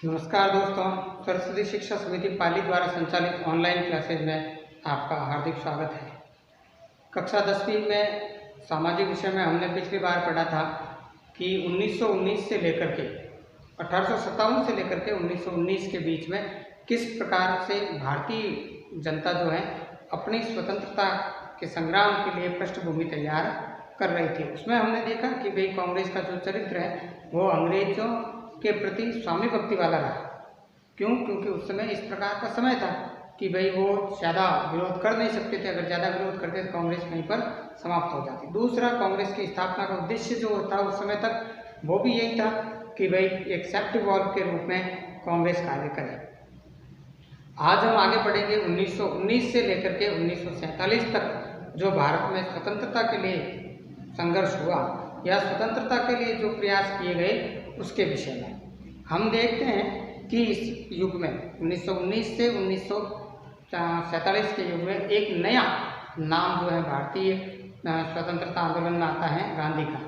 नमस्कार दोस्तों, सरस्वती शिक्षा समिति पाली द्वारा संचालित ऑनलाइन क्लासेज में आपका हार्दिक स्वागत है। कक्षा 10वीं में सामाजिक विषय में हमने पिछली बार पढ़ा था कि 1919 से लेकर के 1857 से लेकर के 1919 के बीच में किस प्रकार से भारतीय जनता जो है अपनी स्वतंत्रता के संग्राम के लिए पृष्ठभूमि तैयार कर रही थी। उसमें हमने देखा कि भाई कांग्रेस का जो चरित्र है वो अंग्रेजों के प्रति स्वामी भक्ति वाला रहा। क्यों? क्योंकि उस समय इस प्रकार का समय था कि भाई वो ज़्यादा विरोध कर नहीं सकते थे। अगर ज़्यादा विरोध करते तो कांग्रेस वहीं पर समाप्त हो जाती। दूसरा, कांग्रेस की स्थापना का उद्देश्य जो था उस समय तक वो भी यही था कि भाई एक सेफ्टी वॉल्व के रूप में कांग्रेस कार्य करे। आज हम आगे बढ़ेंगे 1919 से लेकर के 1947 तक जो भारत में स्वतंत्रता के लिए संघर्ष हुआ या स्वतंत्रता के लिए जो प्रयास किए गए उसके विषय में हम देखते हैं कि इस युग में 1919 से 1947 के युग में एक नया नाम जो है भारतीय स्वतंत्रता आंदोलन में आता है, गांधी का।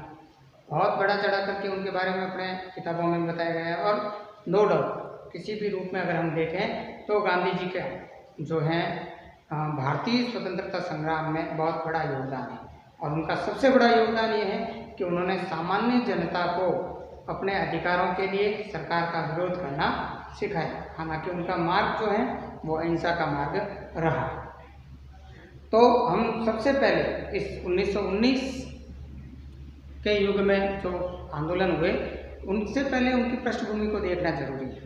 बहुत बड़ा चढ़ा करके उनके बारे में अपने किताबों में बताया गया है और नो डाउट किसी भी रूप में अगर हम देखें तो गांधी जी का जो है भारतीय स्वतंत्रता संग्राम में बहुत बड़ा योगदान है। और उनका सबसे बड़ा योगदान ये है कि उन्होंने सामान्य जनता को अपने अधिकारों के लिए सरकार का विरोध करना सिखाया। हालांकि उनका मार्ग जो है वो अहिंसा का मार्ग रहा। तो हम सबसे पहले इस 1919 के युग में जो आंदोलन हुए उनसे पहले उनकी पृष्ठभूमि को देखना जरूरी है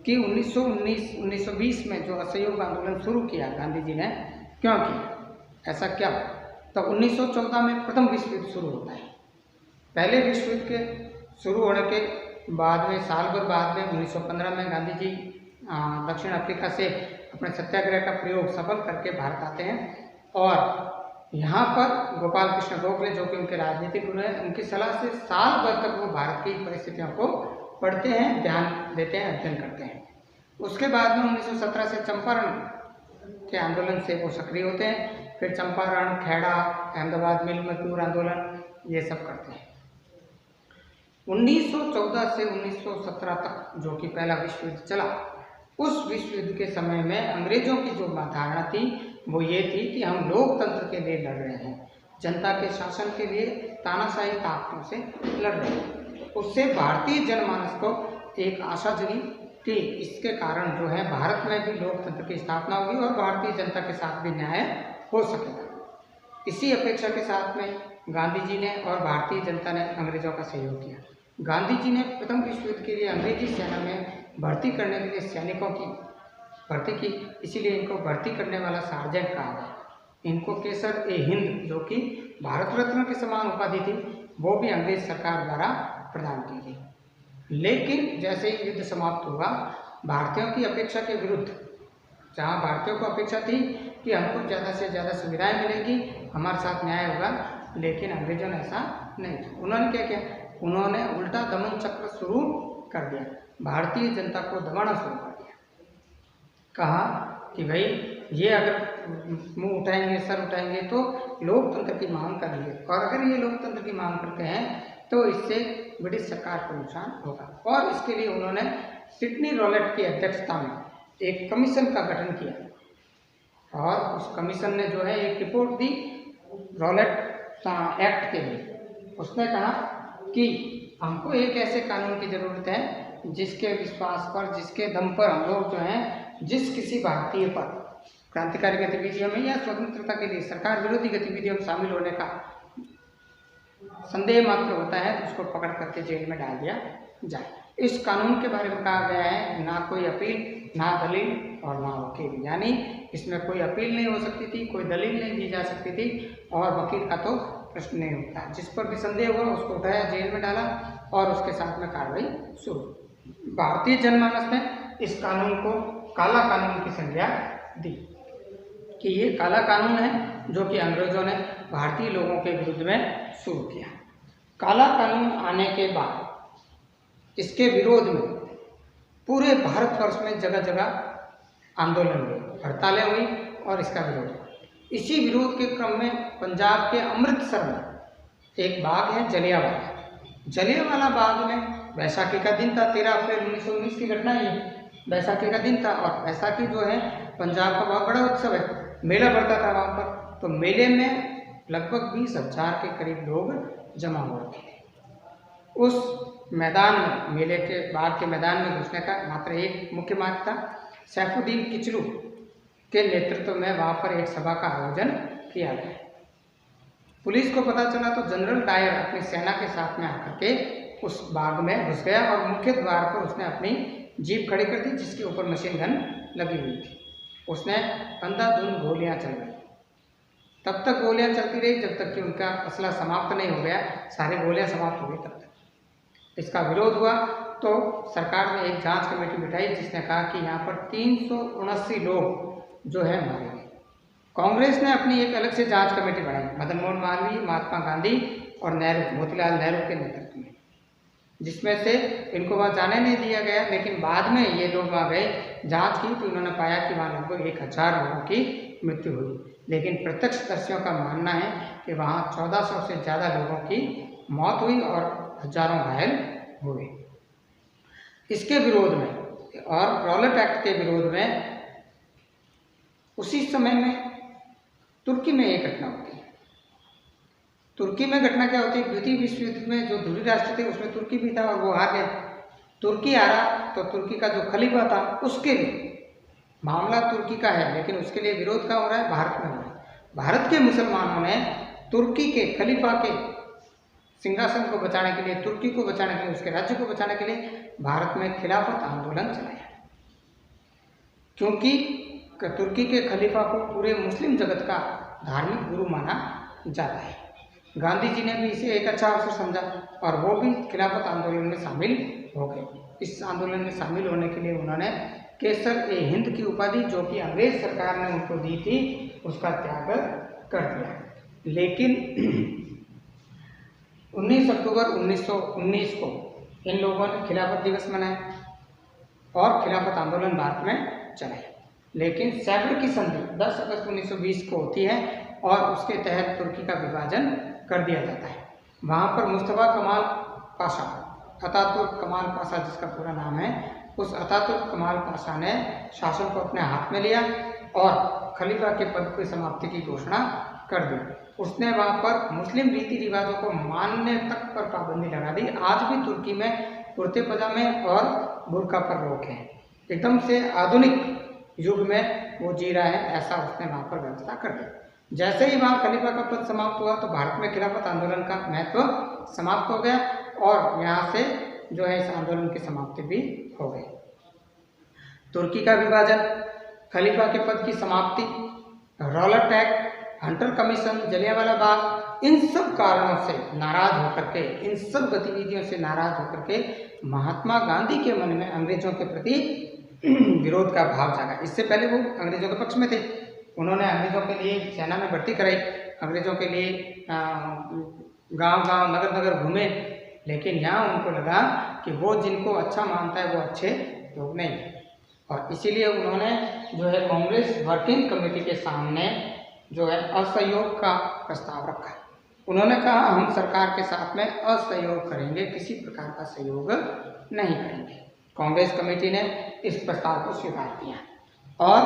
कि 1920 में जो असहयोग आंदोलन शुरू किया गांधी जी ने, क्यों किया, ऐसा क्या? तो 1914 में प्रथम विश्व युद्ध शुरू होता है। पहले विश्व युद्ध के शुरू होने के बाद में साल भर बाद में 1915 में गांधी जी दक्षिण अफ्रीका से अपने सत्याग्रह का प्रयोग सफल करके भारत आते हैं और यहाँ पर गोपाल कृष्ण गोखले जो कि उनके राजनीतिक गुरु हैं, उनकी सलाह से साल भर तक वो भारत की परिस्थितियों को पढ़ते हैं, ध्यान देते हैं, अध्ययन करते हैं। उसके बाद में 1917 से चंपारण के आंदोलन से वो सक्रिय होते हैं। फिर चंपारण, खेड़ा, अहमदाबाद मिल मजदूर आंदोलन ये सब करते हैं। 1914 से 1917 तक जो कि पहला विश्व युद्ध चला, उस विश्व युद्ध के समय में अंग्रेजों की जो धारणा थी वो ये थी कि हम लोकतंत्र के लिए लड़ रहे हैं, जनता के शासन के लिए तानाशाही ताकतों से लड़ रहे हैं। उससे भारतीय जनमानस को एक आशा जगी कि इसके कारण जो है भारत में भी लोकतंत्र की स्थापना होगी और भारतीय जनता के साथ भी न्याय हो सकेगा। इसी अपेक्षा के साथ में गांधी जी ने और भारतीय जनता ने अंग्रेजों का सहयोग किया। गांधी जी ने प्रथम विश्व युद्ध के लिए अंग्रेजी सेना में भर्ती करने के लिए सैनिकों की भर्ती की, इसीलिए इनको भर्ती करने वाला सार्जेंट कहा गया। इनको केसर-ए-हिंद जो कि भारत रत्न के समान उपाधि थी वो भी अंग्रेज सरकार द्वारा प्रदान की गई। लेकिन जैसे ही युद्ध समाप्त हुआ, भारतीयों की अपेक्षा के विरुद्ध, जहाँ भारतीयों को अपेक्षा थी कि हमको ज़्यादा से ज़्यादा सुविधाएं मिलेगी, हमारे साथ न्याय होगा, लेकिन अंग्रेजों ने ऐसा नहीं किया। उन्होंने क्या किया? उन्होंने उल्टा दमन चक्र शुरू कर दिया, भारतीय जनता को दबाना शुरू कर दिया। कहा कि भाई ये अगर मुंह उठाएंगे, सर उठाएंगे तो लोकतंत्र की मांग करेंगे, और अगर ये लोकतंत्र की मांग करते हैं तो इससे ब्रिटिश सरकार को नुकसान होगा। और इसके लिए उन्होंने सिडनी रॉलेट की अध्यक्षता में एक कमीशन का गठन किया और उस कमीशन ने जो है एक रिपोर्ट दी रॉलेट एक्ट के लिए। उसने कहा कि हमको एक ऐसे कानून की ज़रूरत है जिसके विश्वास पर, जिसके दम पर हम लोग जो हैं जिस किसी भारतीय पर क्रांतिकारी गतिविधियों में या स्वतंत्रता के लिए सरकार विरोधी गतिविधियों में शामिल होने का संदेह मात्र होता है तो उसको पकड़ करके जेल में डाल दिया जाए। इस कानून के बारे में कहा गया है ना कोई अपील, ना दलील और ना वकील, यानी इसमें कोई अपील नहीं हो सकती थी, कोई दलील नहीं दी जा सकती थी और वकील का तो प्रश्न नहीं होता। जिस पर भी संदेह हुआ उसको उठाया, जेल में डाला और उसके साथ में कार्रवाई शुरू। भारतीय जनमानस ने इस कानून को काला कानून की संज्ञा दी कि ये काला कानून है जो कि अंग्रेजों ने भारतीय लोगों के विरुद्ध में शुरू किया। काला कानून आने के बाद इसके विरोध में पूरे भारतवर्ष में जगह जगह आंदोलन हुए, हड़तालें हुई और इसका विरोध हुआ। इसी विरोध के क्रम में पंजाब के अमृतसर में एक बाग है जलियांवाला। जलियांवाला बाग में बैसाखी का दिन था, 13 अप्रैल 1919 की घटना ये बैसाखी का दिन था। और बैसाखी जो है पंजाब का बहुत बड़ा उत्सव है, मेला पड़ता था वहाँ पर। तो मेले में लगभग 20,000 के करीब लोग जमा हुए थे। उस मैदान में, मेले के बाहर के मैदान में घुसने का मात्र एक मुख्य मार्ग था। सैफुद्दीन किचलू के नेतृत्व में वहाँ पर एक सभा का आयोजन किया गया। पुलिस को पता चला तो जनरल डायर अपनी सेना के साथ में आकर के उस बाग में घुस गया और मुख्य द्वार पर उसने अपनी जीप खड़ी कर दी, जिसके ऊपर मशीन गन लगी हुई थी। उसने अंधाधुंध गोलियां चल गई। तब तक गोलियां चलती रही जब तक कि उनका असला समाप्त नहीं हो गया। सारी गोलियां समाप्त हो गई तब तक इसका विरोध हुआ। तो सरकार ने एक जांच कमेटी बिठाई, जिसने कहा कि यहाँ पर 379 लोग जो है मारे गए। कांग्रेस ने अपनी एक अलग से जांच कमेटी बनाई, मदन मोहन मालवीय, महात्मा गांधी और नेहरू, मोतीलाल नेहरू के नेतृत्व में, जिसमें से इनको वहाँ जाने नहीं दिया गया। लेकिन बाद में ये लोग वहाँ गए, जांच की, तो उन्होंने पाया कि वहाँ लगभग 1000 लोगों की मृत्यु हुई। लेकिन प्रत्यक्षदर्शियों का मानना है कि वहाँ 1400 से ज़्यादा लोगों की मौत हुई और हजारों घायल हुए। इसके विरोध में और रॉलेट एक्ट के विरोध में उसी समय में तुर्की में एक घटना होती है। तुर्की में घटना क्या होती है, द्वितीय विश्व युद्ध में जो ध्रुवीय राष्ट्र थे उसमें तुर्की भी था और वो हार गया। तुर्की हारा तो तुर्की का जो खलीफा था उसके लिए, मामला तुर्की का है लेकिन उसके लिए विरोध का हो रहा है, भारत में हो रहा है। भारत के मुसलमानों ने तुर्की के खलीफा के सिंहासन को बचाने के लिए, तुर्की को बचाने के लिए, उसके राज्य को बचाने के लिए भारत में खिलाफत आंदोलन चलाया, क्योंकि तुर्की के खलीफा को पूरे मुस्लिम जगत का धार्मिक गुरु माना जाता है। गांधी जी ने भी इसे एक अच्छा अवसर समझा और वो भी खिलाफत आंदोलन में शामिल हो गए। इस आंदोलन में शामिल होने के लिए उन्होंने केसर-ए-हिंद की उपाधि, जो कि अंग्रेज सरकार ने उनको दी थी, उसका त्याग कर दिया। लेकिन 19 अक्टूबर 1919 को इन लोगों ने खिलाफत दिवस मनाया और खिलाफत आंदोलन भारत में चलाया। लेकिन सैफर्ड की संधि 10 अगस्त 1920 को होती है और उसके तहत तुर्की का विभाजन कर दिया जाता है। वहाँ पर मुस्तफा कमाल पाशा, अतातुर्क कमाल पाशा जिसका पूरा नाम है, उस अतातुर्क कमाल पाशा ने शासन को अपने हाथ में लिया और खलीफा के पद की समाप्ति की घोषणा कर दी। उसने वहाँ पर मुस्लिम रीति रिवाजों को मानने तक पर पाबंदी लगा दी। आज भी तुर्की में कुर्ते पजामे और बुर्का पर रोक है। एकदम से आधुनिक युग में वो जी रहा है, ऐसा उसने वहाँ पर व्यवस्था कर दी। जैसे ही वहाँ खलीफा का पद समाप्त हुआ तो भारत में खिलाफत आंदोलन का महत्व समाप्त हो गया और यहाँ से जो है इस आंदोलन की समाप्ति भी हो गई। तुर्की का विभाजन, खलीफा के पद की समाप्ति, Rowlatt act, Hunter commission, Jallianwala Bagh, इन सब कारणों से नाराज होकर के, इन सब गतिविधियों से नाराज होकर के महात्मा गांधी के मन में अंग्रेजों के प्रति विरोध का भाव जागा। इससे पहले वो अंग्रेजों के पक्ष में थे, उन्होंने अंग्रेजों के लिए सेना में भर्ती कराई, अंग्रेजों के लिए गांव-गांव, नगर-नगर घूमे। लेकिन यहाँ उनको लगा कि वो जिनको अच्छा मानता है वो अच्छे लोग नहीं, और इसीलिए उन्होंने जो है कांग्रेस वर्किंग कमेटी के सामने जो है असहयोग का प्रस्ताव रखा। उन्होंने कहा हम सरकार के साथ में असहयोग करेंगे, किसी प्रकार का सहयोग नहीं करेंगे। कांग्रेस कमेटी ने इस प्रस्ताव को स्वीकार किया और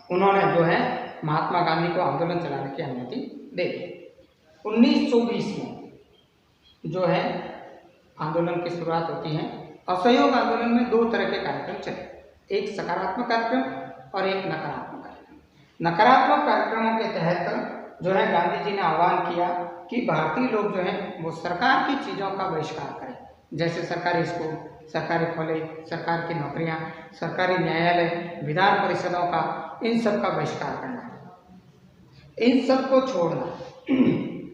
उन्होंने जो है महात्मा गांधी को आंदोलन चलाने की अनुमति दे दी। 1920 में जो है आंदोलन की शुरुआत होती है। असहयोग आंदोलन में दो तरह के कार्यक्रम चले, एक सकारात्मक कार्यक्रम और एक नकारात्मक कार्यक्रम। नकारात्मक कार्यक्रमों के तहत जो है गांधी जी ने आह्वान किया कि भारतीय लोग जो हैं वो सरकार की चीज़ों का बहिष्कार करें, जैसे सरकारी स्कूल, सरकारी कॉलेज, सरकार की नौकरियां, सरकारी न्यायालय, विधान परिषदों का, इन सब का बहिष्कार करना, इन सब को छोड़ना,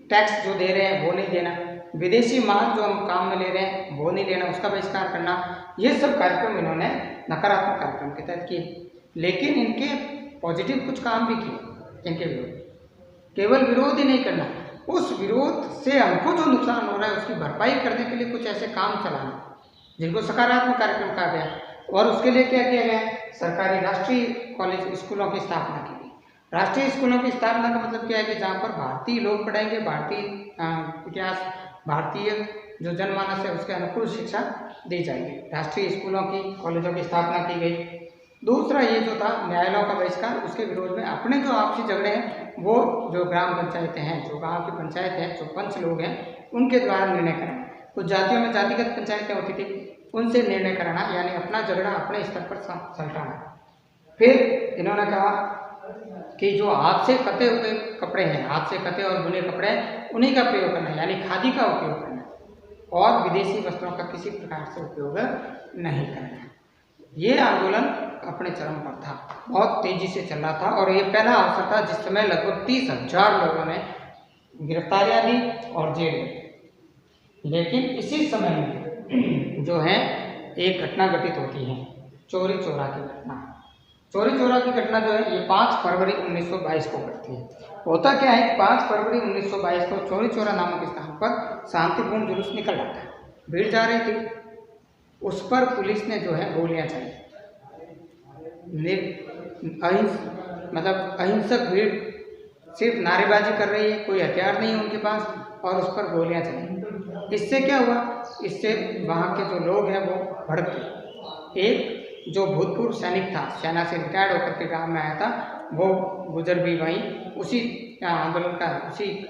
टैक्स जो दे रहे हैं वो नहीं देना, विदेशी माल जो हम काम में ले रहे हैं वो नहीं लेना, उसका बहिष्कार करना। ये सब कार्यक्रम इन्होंने नकारात्मक कार्यक्रम के तहत किए। लेकिन इनके पॉजिटिव कुछ काम भी किए इनके विरोध। केवल विरोध ही नहीं करना, उस विरोध से हमको जो नुकसान हो रहा है उसकी भरपाई करने के लिए कुछ ऐसे काम चलाना जिनको सकारात्मक कार्यक्रम कहा गया। और उसके लिए क्या किया गया, सरकारी राष्ट्रीय कॉलेज स्कूलों की स्थापना की गई। राष्ट्रीय स्कूलों की स्थापना का मतलब क्या है कि जहाँ पर भारतीय लोग पढ़ेंगे, भारतीय इतिहास, भारतीय जो जनमानस है उसके अनुकूल शिक्षा दी जाएगी। राष्ट्रीय स्कूलों की कॉलेजों की स्थापना की गई। दूसरा ये जो था न्यायालयों का बहिष्कार, उसके विरोध में अपने जो आपसी झगड़े हैं वो जो ग्राम पंचायतें हैं, जो गांव की पंचायत है, जो पंच लोग हैं उनके द्वारा निर्णय कराना। कुछ जातियों में जातिगत पंचायतें होती थी, उनसे निर्णय कराना, यानी अपना झगड़ा अपने स्तर पर सलटाना। फिर इन्होंने कहा कि जो हाथ से कते हुए कपड़े हैं, हाथ से कते और बुने कपड़े उन्हीं का प्रयोग करना, यानी खादी का उपयोग करना, और विदेशी वस्त्रों का किसी प्रकार से उपयोग नहीं करना। ये आंदोलन अपने चरम पर था, बहुत तेजी से चल रहा था और ये पहला अवसर था जिस समय लगभग 30,000 लोगों ने गिरफ्तारियां दी और जेल में। लेकिन इसी समय में जो है एक घटना घटित होती है, चौरी चौरा की घटना। चौरी चौरा की घटना जो है ये 5 फरवरी 1922 को घटती है। होता क्या है, 5 फरवरी 1922 को चौरी चौरा नामक स्थान पर शांतिपूर्ण जुलूस निकल रहा था, भीड़ जा रही थी, उस पर पुलिस ने जो है गोलियां चलाई। अहिंसक भीड़ सिर्फ नारेबाजी कर रही है, कोई हथियार नहीं है उनके पास, और उस पर गोलियां चली। इससे क्या हुआ, इससे वहाँ के जो लोग हैं वो भड़क गए। एक जो भूतपूर्व सैनिक था, सेना से रिटायर्ड होकर के गांव में आया था, वो गुजर भी वहीं उसी आंदोलन का उसी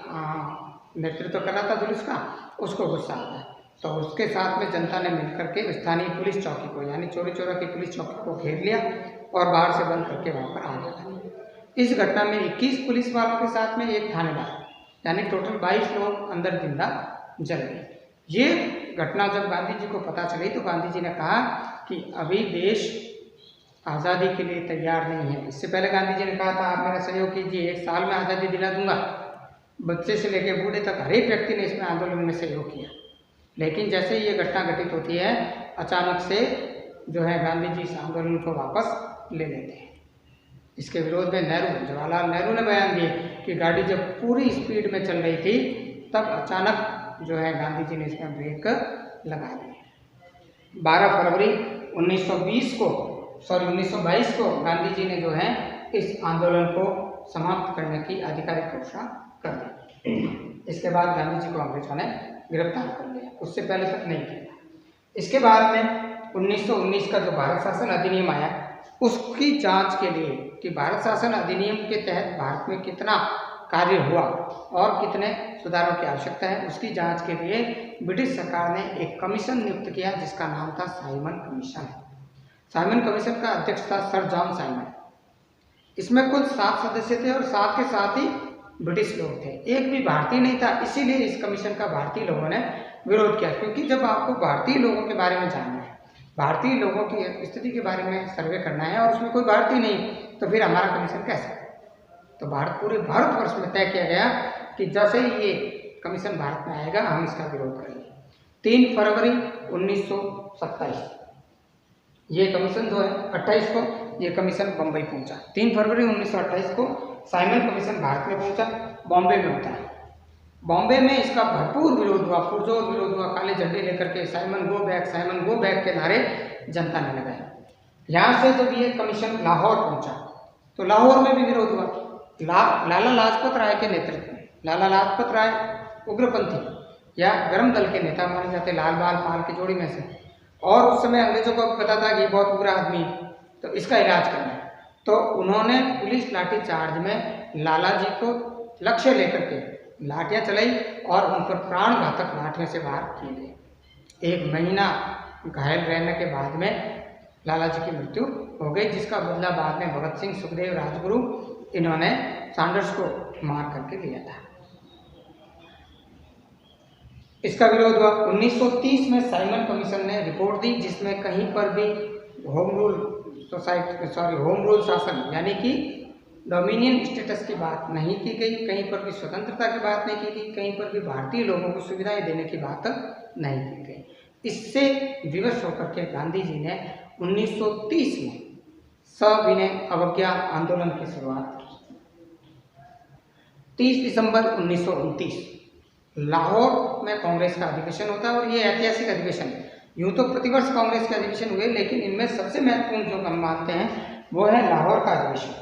नेतृत्व कर रहा था जुलूस का, उसको गुस्सा आता है तो उसके साथ में जनता ने मिलकर के स्थानीय पुलिस चौकी को, यानी चौरी चौरा की पुलिस चौकी को घेर लिया और बाहर से बंद करके वहाँ पर आ गया। इस घटना में 21 पुलिस वालों के साथ में एक थानेदार, यानी टोटल 22 लोग अंदर जिंदा जल गए। ये घटना जब गांधी जी को पता चली तो गांधी जी ने कहा कि अभी देश आज़ादी के लिए तैयार नहीं है। इससे पहले गांधी जी ने कहा था, आप मेरा सहयोग कीजिए, 1 साल में आज़ादी दिला दूंगा। बच्चे से लेकर बूढ़े तक हर एक व्यक्ति ने इसमें आंदोलन में सहयोग किया। लेकिन जैसे ये घटना घटित होती है, अचानक से जो है गांधी जी इस आंदोलन को वापस ले लेते हैं। इसके विरोध में जवाहरलाल नेहरू ने बयान दिए कि गाड़ी जब पूरी स्पीड में चल रही थी तब अचानक जो है गांधी जी ने इसमें ब्रेक लगा दिए। 12 फरवरी 1922 को गांधी जी ने जो है इस आंदोलन को समाप्त करने की आधिकारिक घोषणा कर दी। इसके बाद गांधी जी को अंग्रेजों ने गिरफ्तार कर लिया, उससे पहले तक नहीं किया। इसके बाद में 1919 का जो भारत शासन अधिनियम आया, उसकी जांच के लिए कि भारत शासन अधिनियम के तहत भारत में कितना कार्य हुआ और कितने सुधारों की आवश्यकता है, उसकी जांच के लिए ब्रिटिश सरकार ने एक कमीशन नियुक्त किया जिसका नाम था साइमन कमीशन। साइमन कमीशन का अध्यक्ष था सर जॉन साइमन। इसमें कुल 7 सदस्य थे और साथ के साथ ही ब्रिटिश लोग थे, एक भी भारतीय नहीं था। इसीलिए इस कमीशन का भारतीय लोगों ने विरोध किया, क्योंकि जब आपको भारतीय लोगों के बारे में जानना है, भारतीय लोगों की स्थिति के बारे में सर्वे करना है और उसमें कोई भारतीय नहीं, तो फिर हमारा कमीशन कैसे? तो पूरे भारतवर्ष में तय किया गया कि जैसे ही ये कमीशन भारत में आएगा हम इसका विरोध करेंगे। 3 फरवरी 1927 ये कमीशन जो है 28 को ये कमीशन बम्बई पहुंचा। 3 फरवरी 1928 को साइमन कमीशन भारत में पहुंचा, बॉम्बे में होता है। बॉम्बे में इसका भरपूर विरोध हुआ, पुरजोर विरोध हुआ, काले झंडे लेकर के साइमन गो बैक के नारे जनता ने लगाए। यहाँ से जब ये कमीशन लाहौर पहुंचा तो लाहौर में भी विरोध हुआ। लाला लाजपत राय के नेतृत्व में, लाला लाजपत राय उग्रपंथी या गरम दल के नेता माने जाते, लाल बाल पाल की जोड़ी में से, और उस समय अंग्रेजों को पता था कि ये बहुत उग्र आदमी है तो इसका इलाज करना है, तो उन्होंने पुलिस लाठी चार्ज में लाला जी को लक्ष्य लेकर के लाठियां चलाई और उन पर प्राण घातक लाठियों से वार किए गए। 1 महीना घायल रहने के बाद में लाला जी की मृत्यु हो गई, जिसका बदला बाद में भगत सिंह, सुखदेव, राजगुरु इन्होंने सैंडर्स को मार करके लिया था। इसका विरोध हुआ। 1930 में साइमन कमीशन ने रिपोर्ट दी जिसमें कहीं पर भी होम रूल शासन यानी कि डोमिनियन स्टेटस की बात नहीं की गई, कहीं पर भी स्वतंत्रता की बात नहीं की गई, कहीं पर भी भारतीय लोगों को सुविधाएं देने की बात नहीं की गई। इससे विवश होकर के गांधी जी ने 1930 में सविनय अवज्ञा आंदोलन की शुरुआत की। 30 दिसंबर 1929 लाहौर में कांग्रेस का अधिवेशन होता है और ये ऐतिहासिक अधिवेशन है। यूं तो प्रतिवर्ष कांग्रेस के अधिवेशन हुए, लेकिन इनमें सबसे महत्वपूर्ण जो हम मानते हैं वो है लाहौर का अधिवेशन।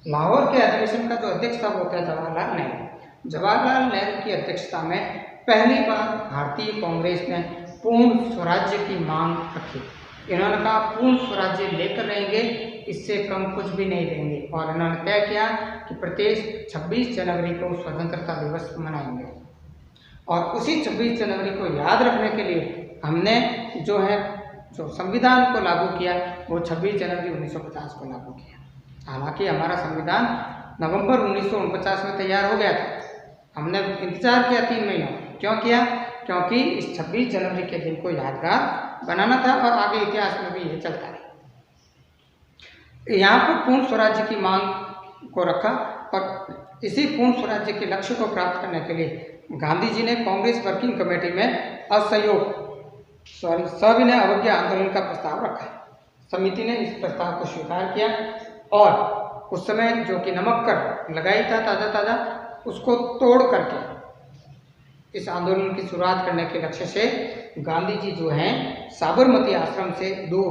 लाहौर के अधिवेशन का जो अध्यक्ष था वो था जवाहरलाल नेहरू। जवाहरलाल नेहरू की अध्यक्षता में पहली बार भारतीय कांग्रेस ने पूर्ण स्वराज्य की मांग रखी। इन्होंने कहा पूर्ण स्वराज्य लेकर रहेंगे, इससे कम कुछ भी नहीं देंगे। और इन्होंने तय किया कि प्रत्येक 26 जनवरी को स्वतंत्रता दिवस मनाएंगे। और उसी 26 जनवरी को याद रखने के लिए हमने जो संविधान को लागू किया वो 26 जनवरी 1950 को लागू किया। हालांकि हमारा संविधान नवंबर 1949 में तैयार हो गया था। हमने इंतजार किया 3 महीनों। क्यों किया? क्योंकि इस 26 जनवरी के दिन को यादगार बनाना था और आगे इतिहास में भी ये चलता है। यहाँ पर पूर्ण स्वराज्य की मांग को रखा और इसी पूर्ण स्वराज्य के लक्ष्य को प्राप्त करने के लिए गांधी जी ने कांग्रेस वर्किंग कमेटी में सविनय अवज्ञा आंदोलन का प्रस्ताव रखा। समिति ने इस प्रस्ताव को स्वीकार किया और उस समय जो कि नमक कर लगाई था ताज़ा उसको तोड़ करके इस आंदोलन की शुरुआत करने के लक्ष्य से गांधी जी जो हैं साबरमती आश्रम से दूर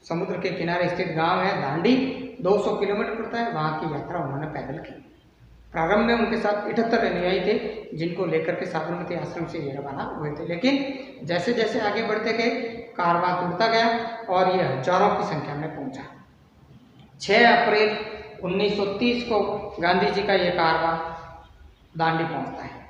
समुद्र के किनारे स्थित गांव है दांडी, 200 किलोमीटर पड़ता है, वहां की यात्रा उन्होंने पैदल की। प्रारंभ में उनके साथ 78 अनुयायी थे जिनको लेकर के साबरमती आश्रम से ये रवाना हुए थे। लेकिन जैसे जैसे आगे बढ़ते गए कारवां जुड़ता गया और ये हजारों की संख्या में पहुंचा। 6 अप्रैल 1930 को गांधी जी का ये कारवां दांडी पहुंचता है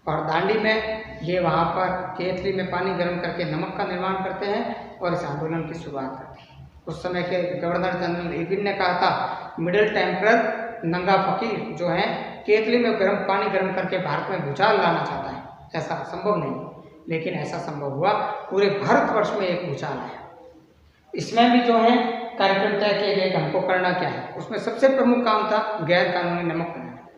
और दांडी में ये वहाँ पर केतली में पानी गर्म करके नमक का निर्माण करते हैं और इस आंदोलन की शुरुआत करते हैं। उस समय के गवर्नर जनरल इरविन ने कहा था मिडिल टेम्परर नंगा फकीर जो है केतली में पानी गर्म करके भारत में भूचाल लाना चाहता है। ऐसा संभव नहीं, लेकिन ऐसा संभव हुआ। पूरे भारतवर्ष में एक भूचाल आया। इसमें भी जो है कार्यक्रम तय किए गए कि हमको करना क्या है। उसमें सबसे प्रमुख काम था गैर कानूनी नमक बनाना,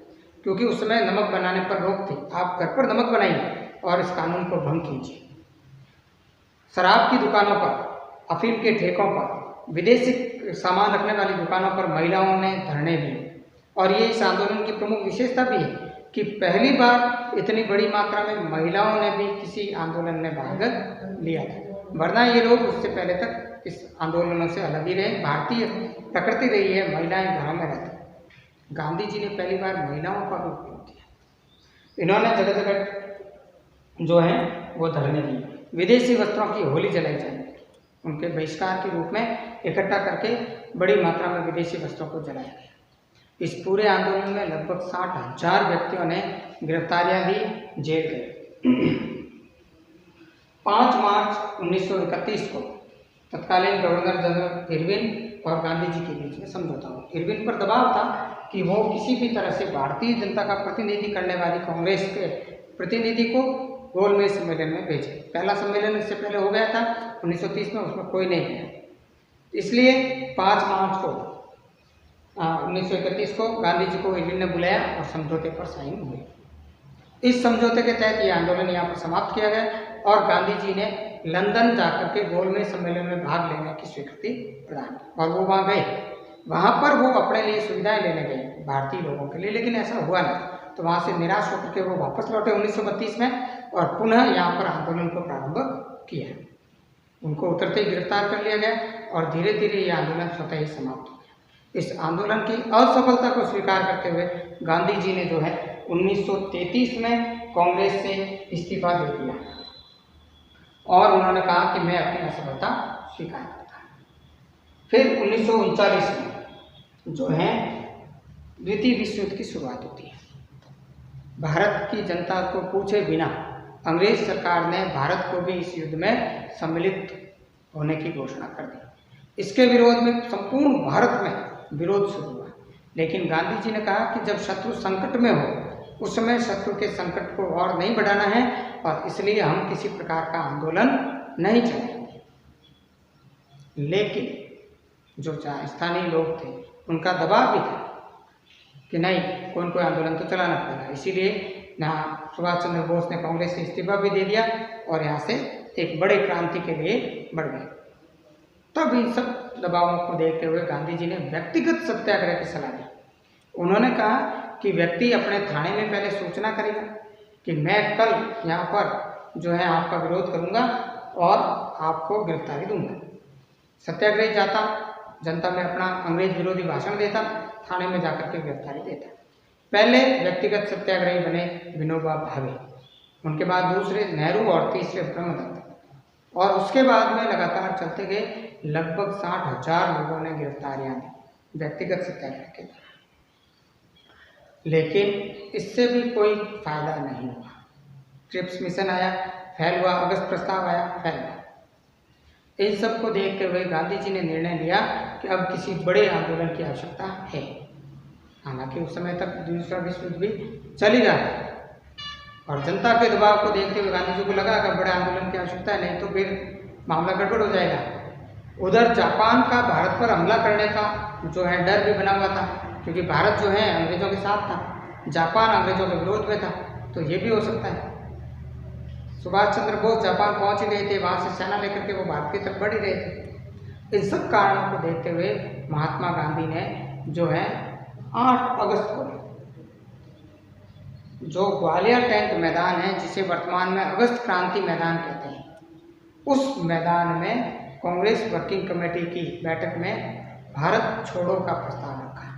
क्योंकि उस समय नमक बनाने पर रोक थी। आप घर पर नमक बनाइए और इस कानून को भंग कीजिए। शराब की दुकानों पर, अफीम के ठेकों पर, विदेशी सामान रखने वाली दुकानों पर महिलाओं ने धरने दिए। और ये इस आंदोलन की प्रमुख विशेषता भी है कि पहली बार इतनी बड़ी मात्रा में महिलाओं ने भी किसी आंदोलन में भाग लिया था, वरना ये लोग उससे पहले तक इस आंदोलनों से अलग ही रहे। भारतीय प्रकृति रही है महिलाएं घरों में रहती। गांधी जी ने पहली बार महिलाओं का भी उपयोग किया। इन्होंने जगह जगह जो है वो धरने दिए। विदेशी वस्त्रों की होली जलाई जाएगी, उनके बहिष्कार के रूप में इकट्ठा करके बड़ी मात्रा में विदेशी वस्त्रों को जलाया गया। इस पूरे आंदोलन में लगभग 60,000 व्यक्तियों ने गिरफ्तारियां दी, जेल गए। 5 मार्च 1931 को तत्कालीन गवर्नर जनरल इरविन और गांधी जी के बीच में समझौता हुआ। इरविन पर दबाव था कि वो किसी भी तरह से भारतीय जनता का प्रतिनिधि करने वाली कांग्रेस के प्रतिनिधि को गोलमेज सम्मेलन में भेजे। पहला सम्मेलन इससे पहले हो गया था 1930 में, उसमें कोई नहीं गया। इसलिए 5 मार्च को 1931 को गांधी जी को इरविन ने बुलाया और समझौते पर साइन हुए। इस समझौते के तहत ये आंदोलन यहाँ पर समाप्त किया गया और गांधी जी ने लंदन जाकर के गोलमेज सम्मेलन में भाग लेने की स्वीकृति प्रदान की। और वो वहाँ गए, वहाँ पर वो अपने लिए सुविधाएं लेने गए भारतीय लोगों के लिए, लेकिन ऐसा हुआ नहीं। तो वहाँ से निराश होकर के वो वापस लौटे 1932 में और पुनः यहाँ पर आंदोलन को प्रारंभ किया। उनको उतरते ही गिरफ्तार कर लिया गया और धीरे धीरे ये आंदोलन स्वतः ही समाप्त हो गया। इस आंदोलन की असफलता को स्वीकार करते हुए गांधी जी ने जो है 1933 में कांग्रेस से इस्तीफा दे दिया और उन्होंने कहा कि मैं अपनी असफलता स्वीकार करता हूँ। फिर 1939 में जो है द्वितीय विश्व युद्ध की शुरुआत होती है। भारत की जनता को पूछे बिना अंग्रेज सरकार ने भारत को भी इस युद्ध में सम्मिलित होने की घोषणा कर दी। इसके विरोध में संपूर्ण भारत में विरोध शुरू हुआ, लेकिन गांधी जी ने कहा कि जब शत्रु संकट में हो उस समय शत्रु के संकट को और नहीं बढ़ाना है और इसलिए हम किसी प्रकार का आंदोलन नहीं चलाएंगे। लेकिन जो स्थानीय लोग थे उनका दबाव भी था कि नहीं, कोई आंदोलन तो चलाना पड़ेगा। इसीलिए यहाँ सुभाष चंद्र बोस ने कांग्रेस से इस्तीफा भी दे दिया और यहाँ से एक बड़े क्रांति के लिए बढ़ गए। तब इन सब दबावों को देखते हुए गांधी जी ने व्यक्तिगत सत्याग्रह की सलाह दी। उन्होंने कहा कि व्यक्ति अपने थाने में पहले सूचना करेगा कि मैं कल यहाँ पर जो है आपका विरोध करूँगा और आपको गिरफ्तारी दूंगा। सत्याग्रही जाता, जनता में अपना अंग्रेज विरोधी भाषण देता, थाने में जाकर के गिरफ्तारी देता। पहले व्यक्तिगत सत्याग्रही बने विनोबा भावे। उनके बाद दूसरे नेहरू और तीसरे ब्रह्मदत्त। और उसके बाद में लगातार चलते गए, लगभग 60,000 लोगों ने गिरफ्तारियां दी व्यक्तिगत सत्याग्रह के लिए। लेकिन इससे भी कोई फायदा नहीं हुआ। क्रिप्स मिशन आया, फेल हुआ, अगस्त प्रस्ताव आया, फेल हुआ। इन सब को देखते हुए गांधी जी ने निर्णय लिया कि अब किसी बड़े आंदोलन की आवश्यकता है। हालांकि उस समय तक दूसरा विश्व युद्ध भी चल ही रहा था और जनता के दबाव को देखते हुए गांधी जी को लगा कि बड़े आंदोलन की आवश्यकता है, नहीं तो फिर मामला गड़बड़ हो जाएगा। उधर जापान का भारत पर हमला करने का जो है डर भी बना हुआ था, क्योंकि भारत जो है अंग्रेजों के साथ था, जापान अंग्रेजों के विरोध में था, तो ये भी हो सकता है। सुभाष चंद्र बोस जापान पहुंच ही गए थे, वहां से सेना लेकर के वो भारत की तरफ बढ़ ही रहे थे। इन सब कारणों को देखते हुए महात्मा गांधी ने जो है 8 अगस्त को जो ग्वालियर टैंक मैदान है, जिसे वर्तमान में अगस्त क्रांति मैदान कहते हैं, उस मैदान में कांग्रेस वर्किंग कमेटी की बैठक में भारत छोड़ो का प्रस्ताव रखा।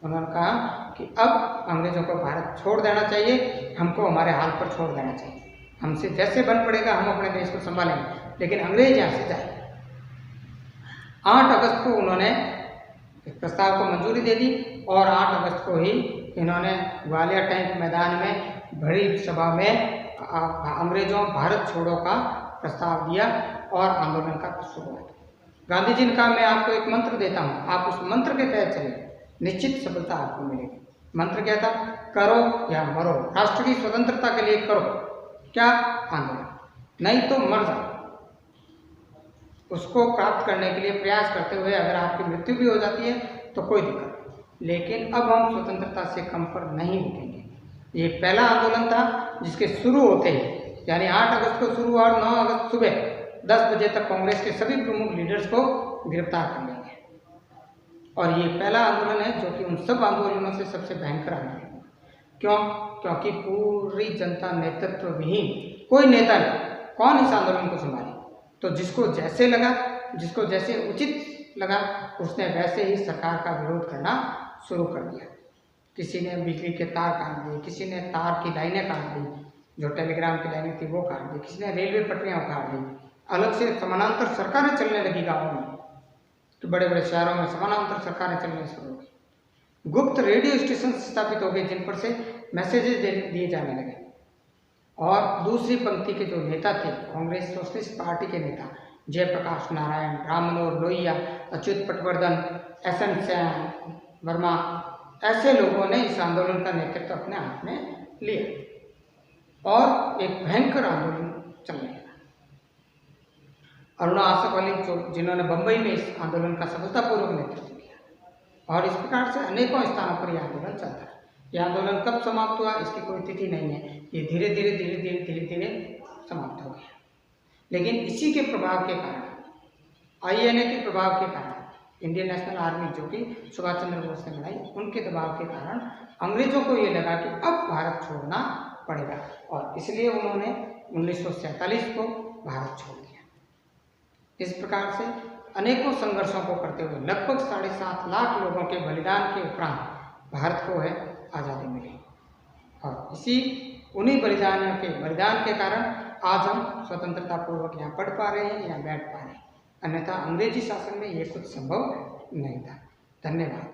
उन्होंने कहा कि अब अंग्रेजों को भारत छोड़ देना चाहिए, हमको हमारे हाल पर छोड़ देना चाहिए, हमसे जैसे बन पड़ेगा हम अपने देश को संभालेंगे, लेकिन अंग्रेज यहाँ से जाए। 8 अगस्त को उन्होंने इस प्रस्ताव को मंजूरी दे दी और 8 अगस्त को ही इन्होंने ग्वालियर टैंक मैदान में बड़ी सभा में अंग्रेजों भारत छोड़ो का प्रस्ताव दिया और आंदोलन का शुरुआत। गांधी जी ने कहा मैं आपको एक मंत्र देता हूँ, आप उस मंत्र के तहत चले, निश्चित सफलता आपको मिलेगी। मंत्र क्या था? करो या मरो, राष्ट्र की स्वतंत्रता के लिए करो, क्या आंदोलन, नहीं तो मर जाओ। उसको प्राप्त करने के लिए प्रयास करते हुए अगर आपकी मृत्यु भी हो जाती है तो कोई दिक्कत नहीं, लेकिन अब हम स्वतंत्रता से कम पर नहीं रुकेंगे। ये पहला आंदोलन था जिसके शुरू होते ही यानी 8 अगस्त को शुरू और 9 अगस्त सुबह 10 बजे तक कांग्रेस के सभी प्रमुख लीडर्स को गिरफ्तार कर लेंगे। और ये पहला आंदोलन है जो कि उन सब आंदोलनों से सबसे भयंकर आंदोलन है। क्यों? क्योंकि पूरी जनता नेतृत्व विहीन, कोई नेता नहीं, कौन इस आंदोलन को संभाले? तो जिसको जैसे लगा, जिसको जैसे उचित लगा, उसने वैसे ही सरकार का विरोध करना शुरू कर दिया। किसी ने बिजली के तार काट दिए, किसी ने तार की लाइनें काट दी, जो टेलीग्राम की लाइनें थी वो काट दी, किसी ने रेलवे पटरियाँ उखाड़ दी, अलग से समानांतर सरकारें चलने लगी गाँवों में, तो बड़े बड़े शहरों में समानांतर सरकारें चलने शुरू हो गई। गुप्त रेडियो स्टेशन स्थापित हो गए जिन पर से मैसेजेस दिए जाने लगे। और दूसरी पंक्ति के जो नेता थे, कांग्रेस सोशलिस्ट पार्टी के नेता जयप्रकाश नारायण, राम मनोहर लोहिया, अच्युत पटवर्धन, SN सेन वर्मा, ऐसे लोगों ने इस आंदोलन का नेतृत्व अपने हाथ में लिया और एक भयंकर आंदोलन चलने लगा। अरुणा आसफ अली जिन्होंने बंबई में इस आंदोलन का सफलतापूर्वक नेतृत्व किया और इस प्रकार से अनेकों स्थानों पर यह आंदोलन चलता है। यह आंदोलन कब समाप्त हुआ इसकी कोई तिथि नहीं है, ये धीरे धीरे समाप्त हो गया। लेकिन इसी के प्रभाव के कारण, INA के प्रभाव के कारण, इंडियन नेशनल आर्मी जो कि सुभाष चंद्र बोस ने बनाई, उनके दबाव के कारण अंग्रेजों को ये लगा कि अब भारत छोड़ना पड़ेगा और इसलिए उन्होंने 1947 को भारत छोड़ दिया। इस प्रकार से अनेकों संघर्षों को करते हुए लगभग 7.5 लाख लोगों के बलिदान के उपरांत भारत को है आज़ादी मिली और उन्हीं बलिदान के कारण आज हम स्वतंत्रता पूर्वक यहाँ पढ़ पा रहे हैं, यहाँ बैठ पा रहे हैं, अन्यथा अंग्रेजी शासन में ये कुछ संभव नहीं था। धन्यवाद।